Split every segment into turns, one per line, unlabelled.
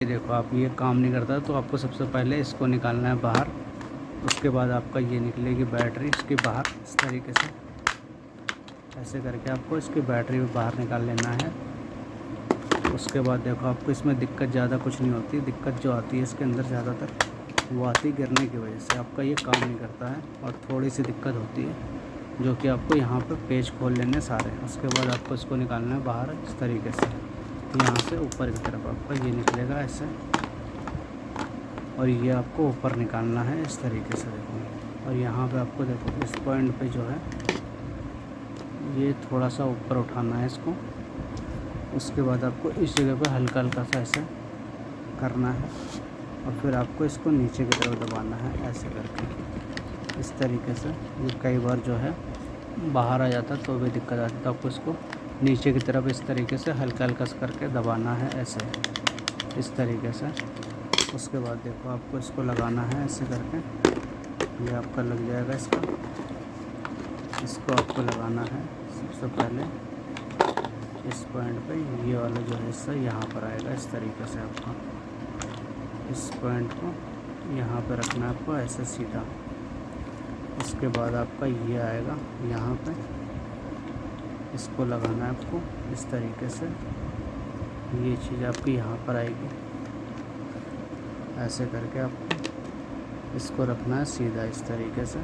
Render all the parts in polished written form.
ये देखो आप ये काम नहीं करता तो आपको सबसे पहले इसको निकालना है बाहर। उसके बाद आपका ये निकलेगी बैटरी इसके बाहर इस तरीके से, ऐसे करके आपको इसकी बैटरी बाहर निकाल लेना है। उसके बाद देखो आपको इसमें दिक्कत ज़्यादा कुछ नहीं होती, दिक्कत जो आती है इसके अंदर ज़्यादातर वो आती गिरने की वजह से आपका ये काम नहीं करता है और थोड़ी सी दिक्कत होती है, जो कि आपको यहाँ पर पेच खोल लेने सारे। उसके बाद आपको इसको निकालना है बाहर इस तरीके से, यहाँ से ऊपर की तरफ आपका ये निकलेगा ऐसे, और ये आपको ऊपर निकालना है इस तरीके से देखो। और यहाँ पे आपको देखो इस पॉइंट पे जो है ये थोड़ा सा ऊपर उठाना है इसको। उसके बाद आपको इस जगह पे हल्का हल्का सा ऐसे करना है और फिर आपको इसको नीचे की तरफ दबाना है ऐसे करके इस तरीके से। ये कई बार जो है बाहर आ जाता तो भी दिक्कत आती, तो आपको इसको नीचे की तरफ इस तरीके से हल्का हल्का करके दबाना है ऐसे इस तरीके से। उसके बाद देखो आपको इसको लगाना है ऐसे करके, ये आपका लग जाएगा इसको आपको लगाना है सबसे पहले इस पॉइंट पे। ये वाला जो हिस्सा यहाँ पर आएगा इस तरीके से, आपका इस पॉइंट को यहाँ पे रखना है आपको ऐसे सीधा। उसके बाद आपका ये आएगा यहाँ पे, इसको लगाना है आपको इस तरीके से। ये चीज़ आपकी यहाँ पर आएगी ऐसे करके, आपको इसको रखना है सीधा इस तरीके से।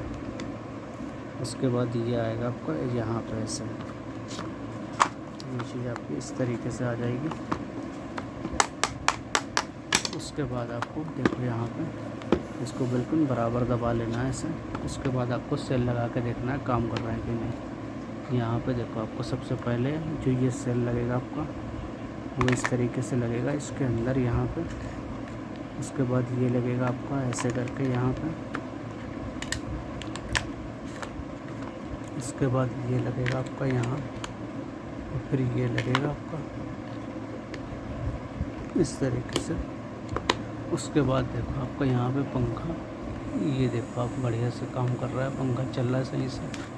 उसके बाद ये आएगा आपका यहाँ पे ऐसे, ये चीज़ आपकी इस तरीके से आ जाएगी। उसके बाद आपको देखो यहाँ पे इसको बिल्कुल बराबर दबा लेना है ऐसे। उसके बाद आपको सेल लगा के देखना है काम कर रहा है कि नहीं। यहाँ पे देखो आपको सबसे पहले जो ये सेल लगेगा आपका वो इस तरीके से लगेगा इसके अंदर यहाँ पे। उसके बाद ये लगेगा आपका ऐसे करके यहाँ पे। इसके बाद ये लगेगा आपका यहाँ, और फिर ये लगेगा आपका इस तरीके से। उसके बाद देखो आपका यहाँ पे पंखा, ये देखो आप बढ़िया से काम कर रहा है, पंखा चल रहा है सही से।